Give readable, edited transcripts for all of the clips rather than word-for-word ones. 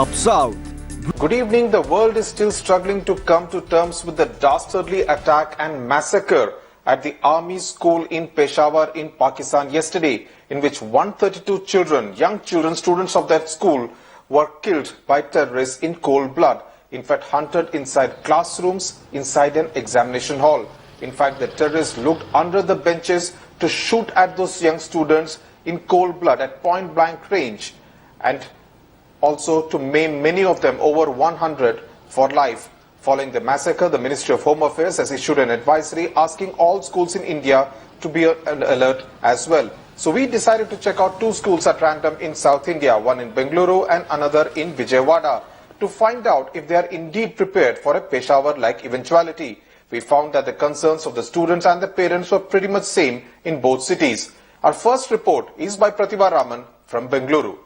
up south. Good evening. The world is still struggling to come to terms with the dastardly attack and massacre at the army school in Peshawar in Pakistan yesterday, in which 132 children, young children, students of that school, were killed by terrorists in cold blood. In fact, hunted inside classrooms, inside an examination hall. In fact, the terrorists looked under the benches to shoot at those young students in cold blood at point blank range, and also to maim many of them, over 100, for life. Following the massacre, the Ministry of Home Affairs has issued an advisory asking all schools in India to be on alert as well. So we decided to check out two schools at random in South India, one in Bengaluru and another in Vijayawada, to find out if they are indeed prepared for a Peshawar-like eventuality. We found that the concerns of the students and the parents were pretty much same in both cities. Our first report is by Pratibha Raman from Bengaluru.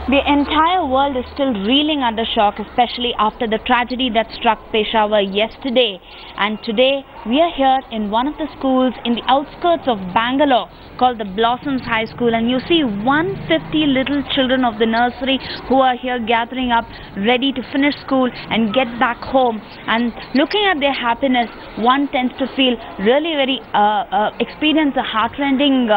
The entire world is still reeling under shock, especially after the tragedy that struck Peshawar yesterday. And today we are here in one of the schools in the outskirts of Bangalore called the Blossoms High School, and you see 150 little children of the nursery who are here gathering up, ready to finish school and get back home. And looking at their happiness, one tends to feel really very experience a heartrending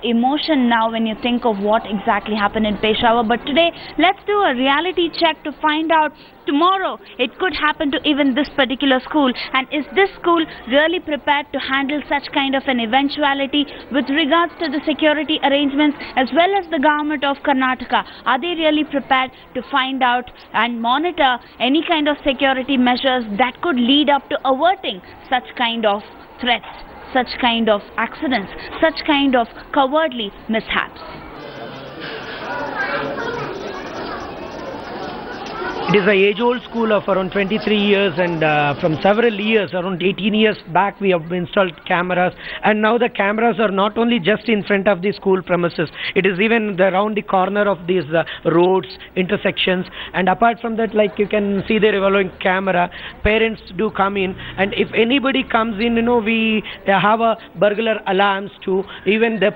emotion now when you think of what exactly happened in Peshawar. But today, let's do a reality check to find out tomorrow it could happen to even this particular school. And is this school really prepared to handle such kind of an eventuality with regards to the security arrangements as well as the government of Karnataka? Are they really prepared to find out and monitor any kind of security measures that could lead up to averting such kind of threats, such kind of accidents, such kind of cowardly mishaps? It is an age-old school of around 23 years, and from several years, around 18 years back, we have installed cameras, and now the cameras are not only just in front of the school premises, it is even around the corner of these roads, intersections, and apart from that, like you can see the revolving camera, parents do come in, and if anybody comes in, we have a burglar alarms too, even the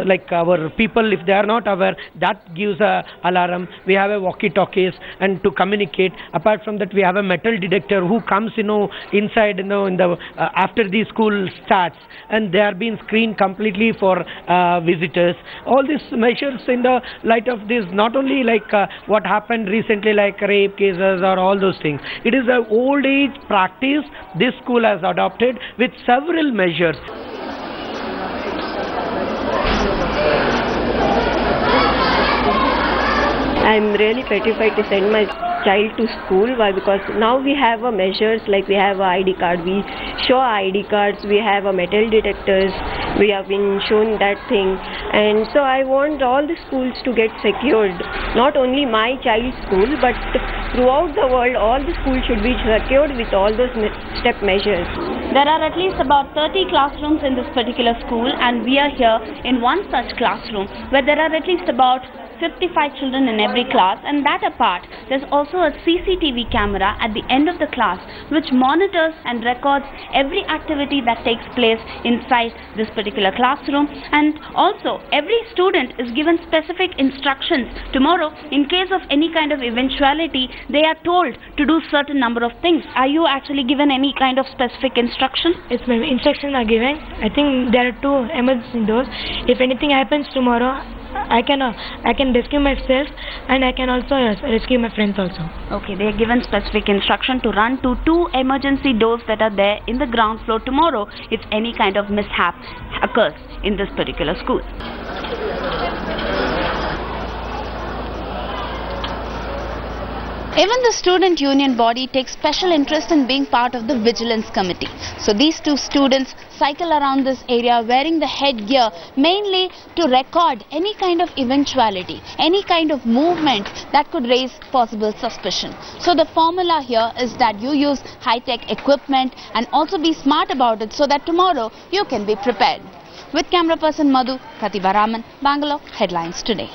like our people, if they are not aware, that gives a alarm. We have a walkie-talkie and to communicate. Apart from that, we have a metal detector who comes inside in the after the school starts, and they are being screened completely for visitors. All these measures in the light of this, not only like what happened recently, like rape cases or all those things. It is an old age practice this school has adopted with several measures. I'm really petrified to send my child to school. Why? Because now we have measures like we have a ID card, we show ID cards, we have a metal detectors, we have been shown that thing, and so I want all the schools to get secured. Not only my child's school, but throughout the world, all the schools should be secured with all those step measures. There are at least about 30 classrooms in this particular school, and we are here in one such classroom where there are at least about 55 children in every class, and that apart, there's also a CCTV camera at the end of the class which monitors and records every activity that takes place inside this particular classroom. And also, every student is given specific instructions. Tomorrow, in case of any kind of eventuality, they are told to do certain number of things. Are you actually given any kind of specific instruction? Yes, ma'am. Instructions are given. I think there are 2 emergency doors. If anything happens tomorrow, I can rescue myself, and I can also rescue my friends also. Okay, they are given specific instruction to run to 2 emergency doors that are there in the ground floor tomorrow if any kind of mishap occurs in this particular school. Even the student union body takes special interest in being part of the vigilance committee. So these 2 students cycle around this area wearing the headgear mainly to record any kind of eventuality, any kind of movement that could raise possible suspicion. So the formula here is that you use high-tech equipment and also be smart about it so that tomorrow you can be prepared. With camera person Nadu, Pratibha Raman, Bangalore, Headlines Today.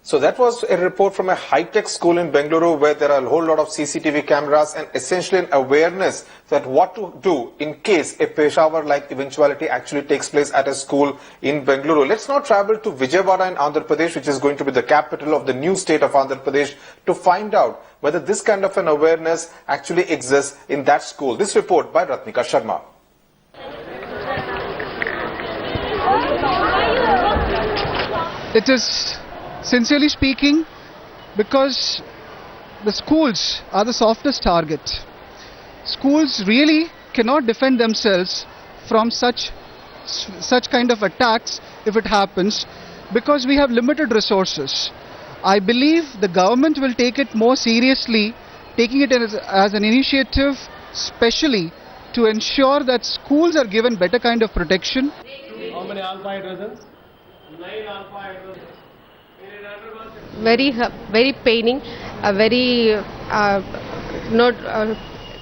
So that was a report from a high-tech school in Bengaluru where there are a whole lot of CCTV cameras and essentially an awareness that what to do in case a Peshawar-like eventuality actually takes place at a school in Bengaluru. Let's now travel to Vijayawada in Andhra Pradesh, which is going to be the capital of the new state of Andhra Pradesh, to find out whether this kind of an awareness actually exists in that school. This report by Ratnika Sharma. It is, sincerely speaking, because the schools are the softest target. Schools really cannot defend themselves from such kind of attacks if it happens, because we have limited resources. I believe the government will take it more seriously, taking it as an initiative specially to ensure that schools are given better kind of protection. How many alpha hydrogens? 9 alpha hydrogens. Very paining,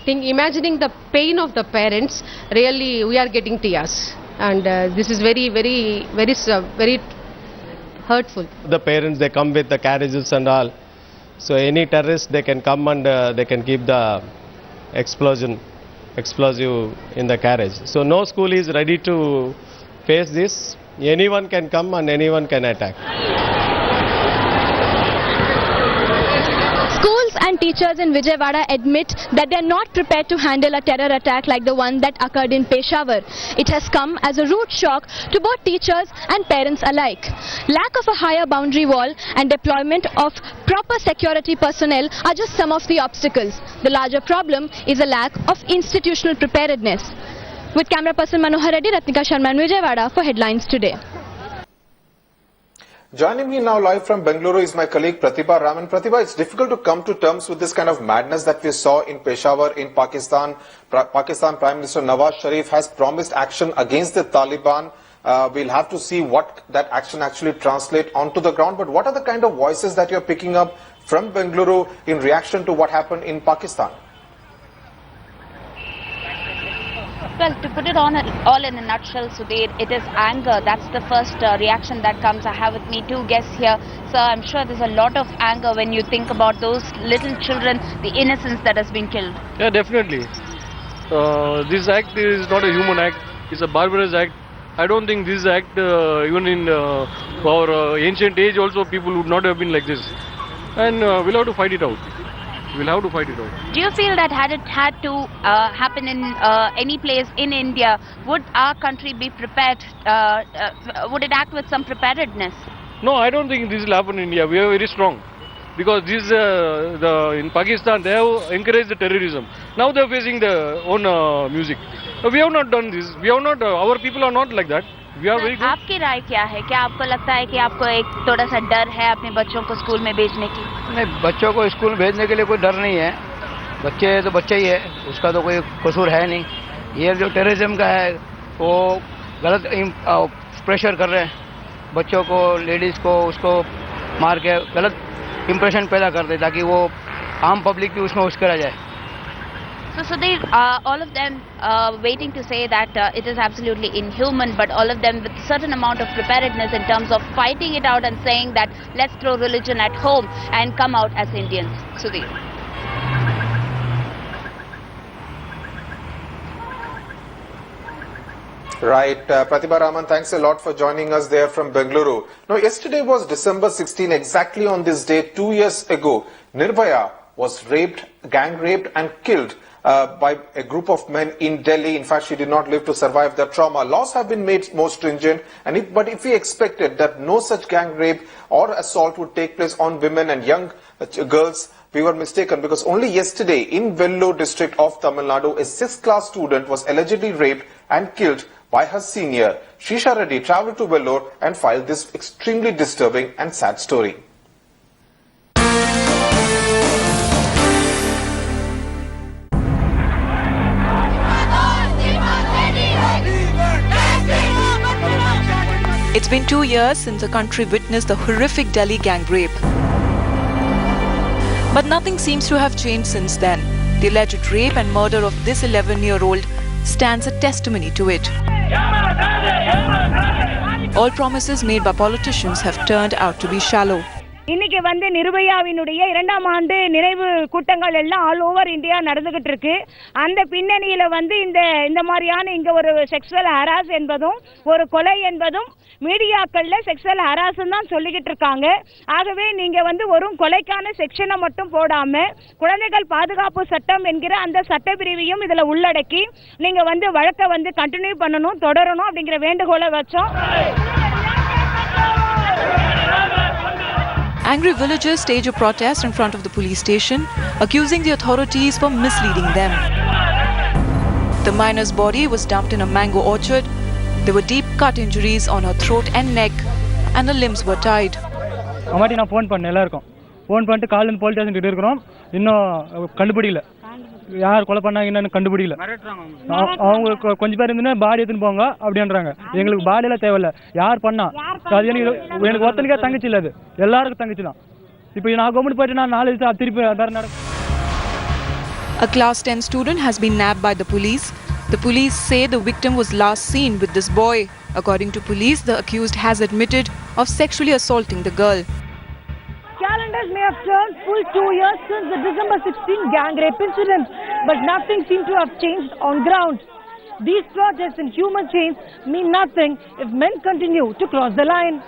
imagining the pain of the parents. Really, we are getting tears, and this is very hurtful. The parents, they come with the carriages and all, so any terrorist, they can come and they can keep the explosive in the carriage. So no school is ready to face this. Anyone can come and anyone can attack. Schools and teachers in Vijayawada admit that they are not prepared to handle a terror attack like the one that occurred in Peshawar. It has come as a rude shock to both teachers and parents alike. Lack of a higher boundary wall and deployment of proper security personnel are just some of the obstacles. The larger problem is a lack of institutional preparedness. With camera person Manohar Reddy, Ratnika Sharma in Vijayawada for Headlines Today. Joining me now live from Bengaluru is my colleague Pratibha Raman. Pratibha, it's difficult to come to terms with this kind of madness that we saw in Peshawar in Pakistan. Pakistan Prime Minister Nawaz Sharif has promised action against the Taliban. We'll have to see what that action actually translates onto the ground. But what are the kind of voices that you're picking up from Bengaluru in reaction to what happened in Pakistan? Well, to put it on all in a nutshell, Sudhir, it is anger. That's the first reaction that comes. I have with me two guests here. So I'm sure there's a lot of anger when you think about those little children, the innocence that has been killed. Yeah, definitely. This act is not a human act. It's a barbarous act. I don't think this act, even in our ancient age also, people would not have been like this. And we'll have to fight it out. We'll have to fight it out. Do you feel that had it had to happen in any place in India, would our country be prepared? Would it act with some preparedness? No, I don't think this will happen in India. We are very strong. Because this, in Pakistan, they have encouraged the terrorism. Now they are facing their own music. We have not done this. We have not. Our people are not like that. We are very good. आपकी राय क्या है? क्या आपको लगता है कि आपको एक थोड़ा सा डर है अपने बच्चों को स्कूल में भेजने की? नहीं, बच्चों को स्कूल भेजने के लिए कोई डर नहीं है. बच्चे तो बच्चे ही है, उसका तो कोई कसूर है नहीं. ये जो टेररिज्म का है, वो गलत प्रेशर कर रहे हैं बच्चों को, लेडीज को, उसको मार के गलत इम्प्रेशन पैदा कर दे ताकि वो आम पब्लिक भी उसमें उश्करा जाए. So Sudhir, all of them waiting to say that it is absolutely inhuman, but all of them with a certain amount of preparedness in terms of fighting it out and saying that let's throw religion at home and come out as Indians. Sudhir. Right, Pratibha Raman, thanks a lot for joining us there from Bengaluru. Now, yesterday was December 16, exactly on this day 2 years ago, Nirbhaya was raped, gang raped and killed by a group of men in Delhi. In fact, she did not live to survive the trauma. Laws have been made more stringent, but if we expected that no such gang rape or assault would take place on women and young girls, we were mistaken, because only yesterday in Vellore district of Tamil Nadu, a 6th class student was allegedly raped and killed by her senior. Shisha Reddy travelled to Vellore and filed this extremely disturbing and sad story. It's been 2 years since the country witnessed the horrific Delhi gang rape. But nothing seems to have changed since then. The alleged rape and murder of this 11-year-old stands a testimony to it. All promises made by politicians have turned out to be shallow. இன்னைக்கு வந்து நிர்பயாவினுடைய 2ஆம் ஆண்டு நினைவு கூட்டங்கள் எல்லாம் all over India நடந்துகிட்டு இருக்கு. அந்த பின்னணியில வந்து இந்த மாதிரியான இங்க ஒரு செக்ஷுவல் ஹராஸ் என்பதும் ஒரு கொலை என்பதும் மீடியாக்கள்ல செக்ஷுவல் ஹராஸ் தான் சொல்லிக்கிட்டு இருக்காங்க. ஆகவே நீங்க வந்து ஒரு கொலைக்கான செக்ஷனை மட்டும் போடாம குழந்தைகள் பாதுகாப்பு சட்டம் என்கிற அந்த சட்ட பிரிவையும் இதுல உள்ளடக்கி நீங்க வந்து வழக்கை வந்து கண்டினியூ பண்ணணும், தொடரணும் அப்படிங்கிற வேண்டுகோளை வச்சோம். Angry villagers stage a protest in front of the police station, accusing the authorities for misleading them. The minor's body was dumped in a mango orchard. There were deep cut injuries on her throat and neck, and her limbs were tied. அம்மாட்டி நான் phone பண்ணேன், எல்லாருக்கும் phone பண்ணிட்டு காலையில் police station கிட்ட இருக்கிறோம். இன்னும் கண்டுபிடிக்கல, யார் கொலை பண்ணாங்கன்னு கண்டுபிடிக்கல. அவங்க கொஞ்சம் பேர் இருந்துன்னா பாடி எடுத்துன்னு போங்க அப்படின்றாங்க. எங்களுக்கு பாடியெல்லாம் தேவையில்ல, யார் பண்ணா அது எனக்கு ஒருத்தனுக்கே தங்கச்சி இல்லை, அது எல்லாருக்கும் தங்கச்சி தான். இப்போ நான் கவர்மெண்ட் போயிட்டு நான் 4 வருஷம் திருப்பி வேறு நடக்கும். A class 10 student has been nabbed by the police. The police say the victim was last seen with this boy. According to police, the accused has admitted of sexually assaulting the girl. Calendars may have turned full 2 years since the December 16 gang rape incident, but nothing seems to have changed on ground. These protests and human chains mean nothing if men continue to cross the line.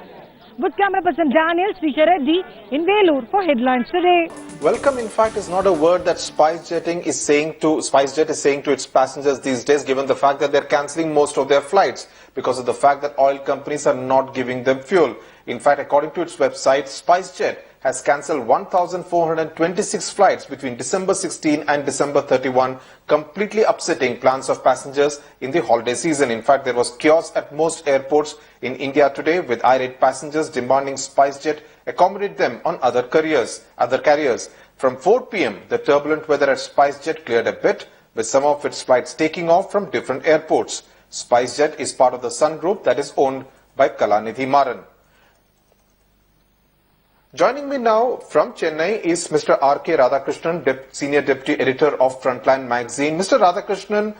With camera person Daniel Srisha Reddy in Velur for Headlines Today. Welcome, in fact, is not a word that Spicejet is saying to its passengers these days, given the fact that they're cancelling most of their flights because of the fact that oil companies are not giving them fuel. In fact, according to its website, Spicejet has cancelled 1,426 flights between December 16 and December 31, completely upsetting plans of passengers in the holiday season. In fact, there was chaos at most airports in India today, with irate passengers demanding Spicejet accommodate them on other carriers. From 4 p.m, the turbulent weather at Spicejet cleared a bit, with some of its flights taking off from different airports. Spicejet is part of the Sun Group that is owned by Kalanidhi Maran. Joining me now from Chennai is Mr. R.K. Radhakrishnan, Senior Deputy Editor of Frontline magazine. Mr. Radhakrishnan,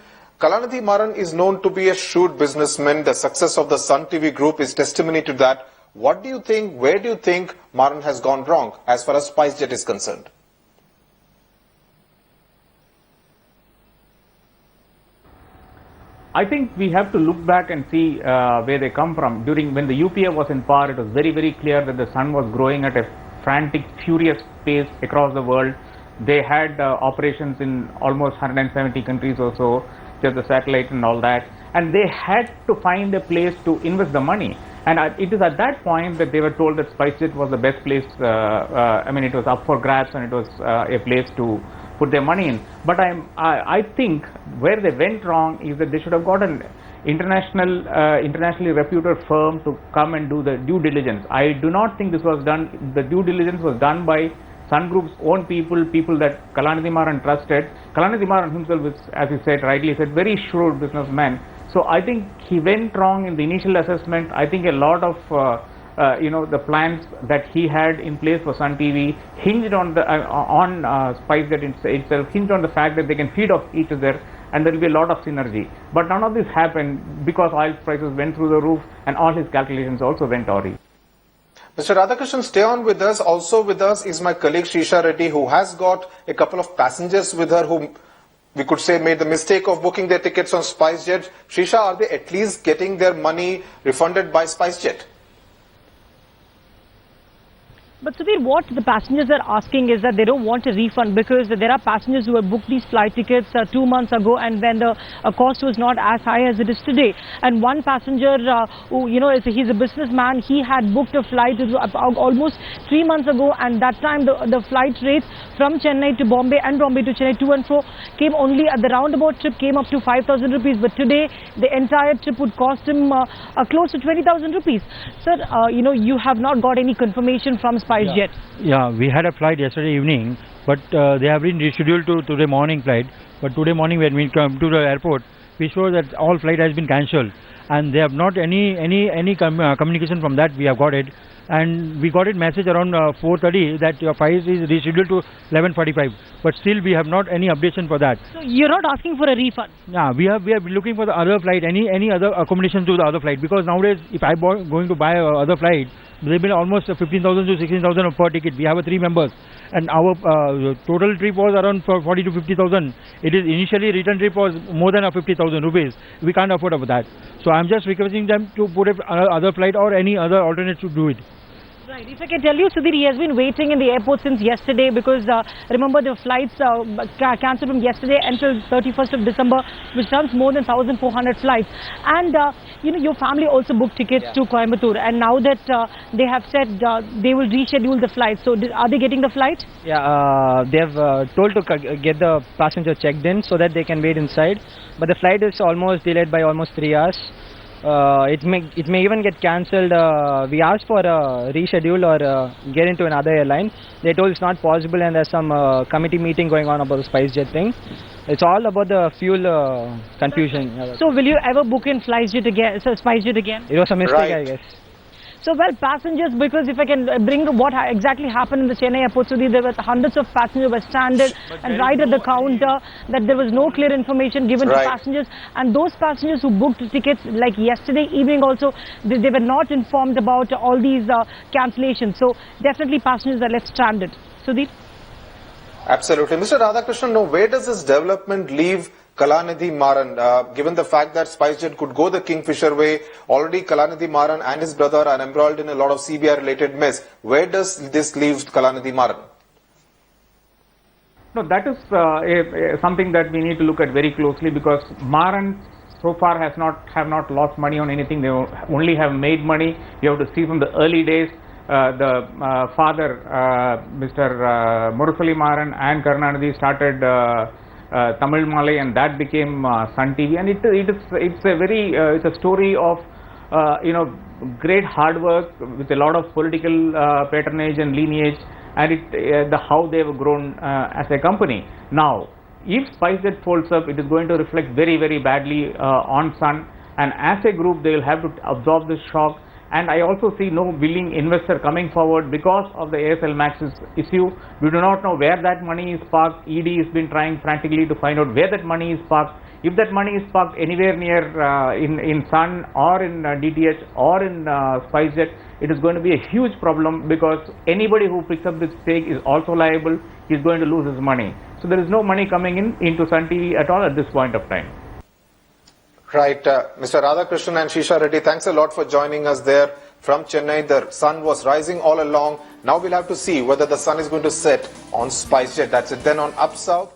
Kalanidhi Maran is known to be a shrewd businessman. The success of the Sun TV group is testimony to that. What do you think, where do you think Maran has gone wrong as far as Spicejet is concerned? I think we have to look back and see where they come from. When the UPA was in power, it was very, very clear that the Sun was growing at a frantic, furious pace across the world. They had operations in almost 170 countries or so, just the satellite and all that. And they had to find a place to invest the money. And it is at that point that they were told that Spicejet was the best place. It was up for grabs, and it was a place to put their money in. But I think where they went wrong is that they should have got an internationally reputed firm to come and do the due diligence. I do not think this was done. The due diligence was done by Sun Group's own people that Kalanidhi Maran trusted. Kalanidhi Maran himself is, as he said, rightly said, very shrewd businessman. So I think he went wrong in the initial assessment. I think a lot of the plans that he had in place for Sun TV hinged on Spicejet itself, hinged on the fact that they can feed off each other and there will be a lot of synergy. But none of this happened because oil prices went through the roof and all his calculations also went awry. Mr. Radhakrishnan, stay on with us. Also with us is my colleague Srisha Reddy, who has got a couple of passengers with her who we could say made the mistake of booking their tickets on Spicejet. Srisha, are they at least getting their money refunded by Spicejet? But Sudhir, what the passengers are asking is that they don't want a refund because there are passengers who have booked these flight tickets 2 months ago, and then the cost was not as high as it is today. And one passenger who, he's a businessman, he had booked a flight almost 3 months ago, and that time the flight rates from Chennai to Bombay and Bombay to Chennai to and fro came only at the roundabout trip came up to 5,000 rupees. But today the entire trip would cost him close to 20,000 rupees. Sir, you have not got any confirmation from Spicejet. Yeah, we had a flight yesterday evening, but they have been rescheduled to today morning flight. But today morning when we come to the airport, we saw that all flight has been cancelled, and they have not any communication from that. We have got it. and we got a message around 4:30 that your flight is rescheduled to 11:45. But still we have not any updation for that. So you're not asking for a refund? Yeah, we are looking for the other flight, any other accommodation to the other flight, because nowadays if I going to buy other flight, they will almost 15,000 to 16,000 per ticket. We have 3 members, and our total trip was around 40 to 50,000. It is initially return trip was more than 50,000 rupees. We can't afford of that. So I'm just requesting them to put other flight or any other alternate to do it. Right. If I can tell you, Sudhir, he has been waiting in the airport since yesterday because remember the flights cancelled from yesterday until 31st of December, which runs more than 1,400 flights. And your family also booked tickets to Coimbatore, and now that they have said they will reschedule the flight. So are they getting the flight? Yeah, they have told to get the passenger checked in so that they can wait inside. But the flight is almost delayed by almost 3 hours. It may even get cancelled. We asked for a reschedule or get into another airline. They told it's not possible, and there's some committee meeting going on about the Spicejet thing. It's all about the fuel confusion. So will you ever book in Spicejet again? It was a mistake, I guess. So well, passengers, because if I can bring what exactly happened in the Chennai airport, so there were hundreds of passengers were stranded, and right at the counter that there was no clear information given to passengers, and those passengers who booked tickets like yesterday evening also, they were not informed about all these cancellations. So definitely passengers are left stranded. Sudeep? Absolutely. Mr. Radhakrishnan, now where does this development leave Kalanidhi Maran, given the fact that Spicejet could go the Kingfisher way? Already Kalanidhi Maran and his brother are embroiled in a lot of CBI related mess. Where does this leave Kalanidhi Maran? No, that is something that we need to look at very closely, because Maran so far have not lost money on anything. They only have made money. You have to see from the early days. The father, Mr. Murusali Maran and Karunanidhi started Tamil Malay, and that became Sun TV, and it's a story of great hard work with a lot of political patronage and lineage, and how they have grown as a company. Now, if Spicejet folds up, it is going to reflect very, very badly on Sun, and as a group they will have to absorb this shock. And I also see no willing investor coming forward because of the ASL Max's issue. We do not know where that money is parked. ED has been trying frantically to find out where that money is parked. If that money is parked anywhere near in Sun or in DTH or in Spicejet, it is going to be a huge problem, because anybody who picks up this stake is also liable. He is going to lose his money. So there is no money coming into Sun TV at all at this point of time. Right, Mr. Radhakrishnan and Shisha Reddy, thanks a lot for joining us there from Chennai. The sun was rising all along. Now we'll have to see whether the sun is going to set on Spicejet. That's it then on Up South.